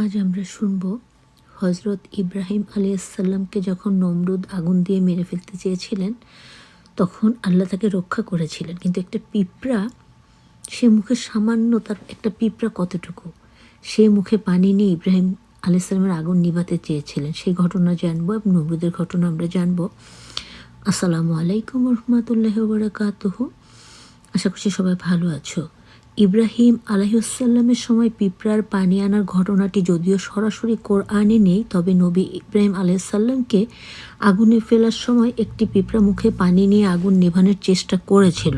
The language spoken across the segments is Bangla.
আজ আমরা শুনব হজরত ইব্রাহিম আলাইহিসসালামকে যখন নমরুদ আগুন দিয়ে মেরে ফেলতে চেয়েছিলেন তখন আল্লাহ তাকে রক্ষা করেছিলেন। কিন্তু একটা পিঁপড়া, সে মুখে সামান্য, তার একটা পিঁপড়া কতটুকু, সে মুখে পানি নিয়ে ইব্রাহিম আলাইহিসসালামের আগুন নিভাতে চেয়েছিলেন। সেই ঘটনা জানবো এবং নমরুদের ঘটনা আমরা জানবো। আসসালামু আলাইকুম রহমতুল্লাহি ওয়া বারাকাতুহু। আশা করছি সবাই ভালো আছো। ইব্রাহিম আলাইহিসসালামের সময় পিঁপড়ার পানি আনার ঘটনাটি যদিও সরাসরি কোরআনে নেই, তবে নবী ইব্রাহিম আলাইহিসসালামকে আগুনে ফেলার সময় একটি পিঁপড়া মুখে পানি নিয়ে আগুন নেভানোর চেষ্টা করেছিল,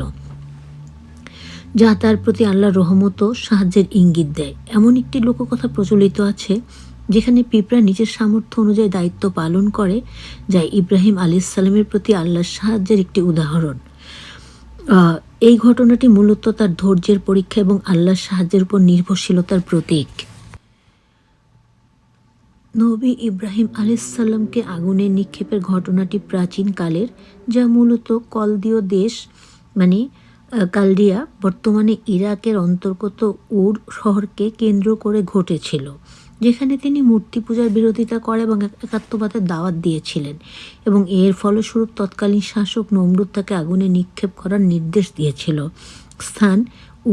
যা তার প্রতি আল্লাহর রহমত ও সাহায্যের ইঙ্গিত দেয়। এমন একটি লোককথা প্রচলিত আছে যেখানে পিঁপড়া নিজের সামর্থ্য অনুযায়ী দায়িত্ব পালন করে, যা ইব্রাহিম আলাইহিসসালামের প্রতি আল্লাহর সাহায্যের একটি উদাহরণ। এই ঘটনাটি মূলত তার ধৈর্যের পরীক্ষা এবং আল্লাহর সাহায্যের উপর নির্ভরশীলতার প্রতীক। নবী ইব্রাহিম আলাইহিসসালামকে আগুনে নিক্ষেপের ঘটনাটি প্রাচীন কালের, যা মূলত কলদীয় দেশ মানে কালডিয়া, বর্তমানে ইরাকের অন্তর্গত উর শহরকে কেন্দ্র করে ঘটেছিল, যেখানে তিনি মূর্তি পূজার বিরোধিতা করে এবং একাত্মবাদের দাওয়াত দিয়েছিলেন, এবং এর ফলস্বরূপ তৎকালীন শাসক নমরুদ তাকে আগুনে নিক্ষেপ করার নির্দেশ দিয়েছিল। স্থান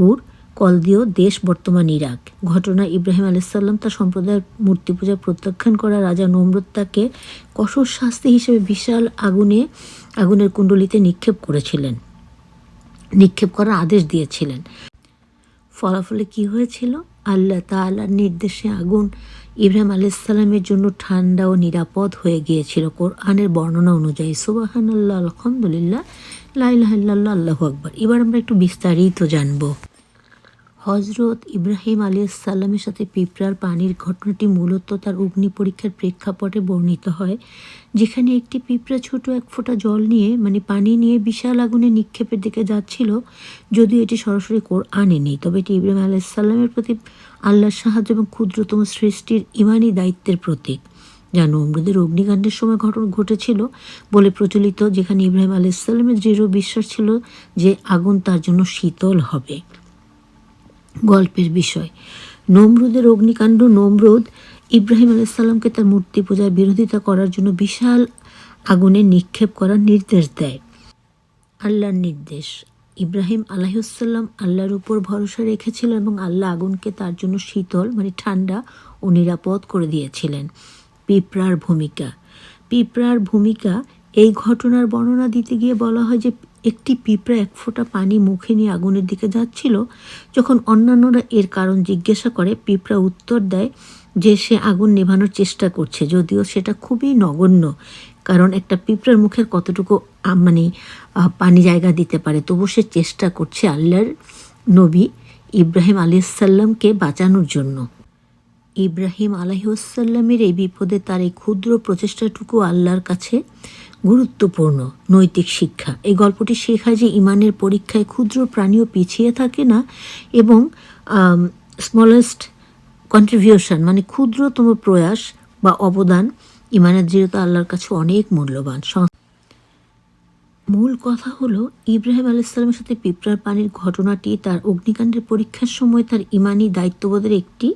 উর, কলদীয় দেশ, বর্তমান ইরাক। ঘটনা: ইব্রাহিম আলাইহিসসালাম তার সম্প্রদায়ের মূর্তি পূজা প্রত্যাখ্যান করা রাজা নমরুদ তাকে কঠোর শাস্তি হিসেবে বিশাল আগুনের কুণ্ডলিতে নিক্ষেপ করার আদেশ দিয়েছিলেন। ফলাফলে কি হয়েছিল? আল্লাহ তাআলার নির্দেশে আগুন ইব্রাহিম আলাইহিসসালামের জন্য ঠান্ডা ও নিরাপদ হয়ে গিয়েছিল। কোরআনের বর্ণনা অনুযায়ী, সুবহানাল্লাহ, আলহামদুলিল্লাহ, লা ইলাহা ইল্লাল্লাহ, আল্লাহু আকবার। এবার আমরা একটু বিস্তারিত জানব। হজরত ইব্রাহিম আলাইহিসসালামের সাথে পিঁপড়ার পানির ঘটনাটি মূলত তার অগ্নি পরীক্ষার প্রেক্ষাপটে বর্ণিত হয়, যেখানে একটি পিঁপড়া ছোট এক ফোঁটা জল নিয়ে পানি নিয়ে বিশাল আগুনে নিক্ষেপের দিকে যাচ্ছিল। যদিও এটি সরাসরি কোরআনে নেই, তবে এটি ইব্রাহিম আলাইহিসসালামের প্রতি আল্লাহর সাহায্য এবং ক্ষুদ্রতম সৃষ্টির ইমানি দায়িত্বের প্রতীক, যা নমরুদের অগ্নিকাণ্ডের সময় ঘটেছিল বলে প্রচলিত, যেখানে ইব্রাহিম আলাইহিসসালামের দৃঢ় বিশ্বাস ছিল যে আগুন তার জন্য শীতল হবে। গল্পের বিষয়: নমরুদের অগ্নিকাণ্ড। নমরুদ ইব্রাহিম আলাইহিসসালামকে তার মূর্তি পূজার বিরোধিতা করার জন্য বিশাল আগুনে নিক্ষেপ করার নির্দেশ দেয়। আল্লাহর নির্দেশ: ইব্রাহিম আলাইহিসসালাম আল্লাহর উপর ভরসা রেখেছিল এবং আল্লাহ আগুনকে তার জন্য শীতল ঠান্ডা ও নিরাপদ করে দিয়েছিলেন। পিঁপড়ার ভূমিকা এই ঘটনার বর্ণনা দিতে গিয়ে বলা হয় যে একটি পিঁপড়া এক ফোঁটা পানি মুখে নিয়ে আগুনের দিকে যাচ্ছিল। যখন অন্যান্যরা এর কারণ জিজ্ঞাসা করে, পিঁপড়া উত্তর দেয় যে সে আগুন নেভানোর চেষ্টা করছে, যদিও সেটা খুবই নগণ্য, কারণ একটা পিঁপড়ার মুখের কতটুকু পানি জায়গা দিতে পারে, তবু সে চেষ্টা করছে আল্লাহর নবী ইব্রাহিম আলাইহিসসালামকে বাঁচানোর জন্য। ইব্রাহিম আলাইহিসসালামের এই বিপদে তার এই ক্ষুদ্র প্রচেষ্টাটুকু আল্লাহর কাছে গুরুত্বপূর্ণ নৈতিক শিক্ষা। এই গল্পটি শেখায় যে ইমানের পরীক্ষায় ক্ষুদ্র প্রাণীও পিছিয়ে থাকে না, এবং স্মলেস্ট কন্ট্রিবিউশন ক্ষুদ্রতম প্রয়াস বা অবদান ইমানের দৃঢ়তা আল্লাহর কাছে অনেক মূল্যবান। মূল কথা হলো, ইব্রাহিম আলাইহিসসালামের সাথে পিঁপড়ার পানির ঘটনাটি তার অগ্নিকাণ্ডের পরীক্ষার সময় তার ইমানি দায়িত্ববোধের একটি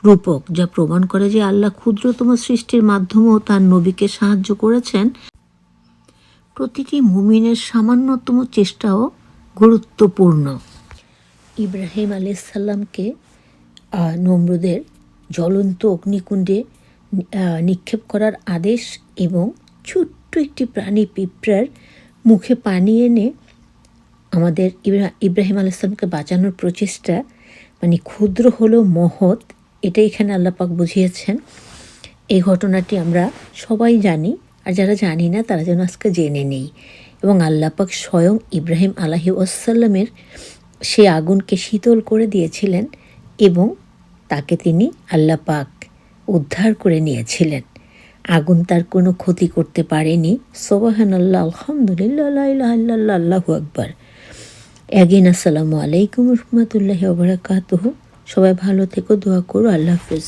রূপক, যা প্রমাণ করে যে আল্লাহ ক্ষুদ্রতম সৃষ্টির মাধ্যমেও তার নবীকে সাহায্য করেছেন। প্রতিটি মুমিনের সামান্যতম চেষ্টাও গুরুত্বপূর্ণ। ইব্রাহিম আলাইহিসসালামকে নমরুদের জ্বলন্ত অগ্নিকুণ্ডে নিক্ষেপ করার আদেশ এবং ছোট্ট একটি প্রাণী পিঁপড়ার মুখে পানি এনে আমাদের ইব্রাহিম আলাইহিসসালামকে বাঁচানোর প্রচেষ্টা ক্ষুদ্র হলেও মহৎ, এটাই এখানে আল্লাহ পাক বুঝিয়েছেন। এই ঘটনাটি আমরা সবাই জানি, আর যারা জানি না তারা যেন আজকে জেনে নেই। এবং আল্লাহ পাক স্বয়ং ইব্রাহিম আলাইহিসসালামের সে আগুনকে শীতল করে দিয়েছিলেন এবং তাকে তিনি আল্লাহ পাক উদ্ধার করে নিয়েছিলেন। আগুন তার কোনো ক্ষতি করতে পারেনি। সুবহানাল্লাহ, আলহামদুলিল্লাহ, লা ইলাহা ইল্লাল্লাহ, আল্লাহু আকবার। অ্যাগেন আসসালামু আলাইকুম রহমতুল্লাহি ওয়া বারাকাতুহু। সবাই ভালো থেকো, দোয়া করো। আল্লাহ হাফেজ।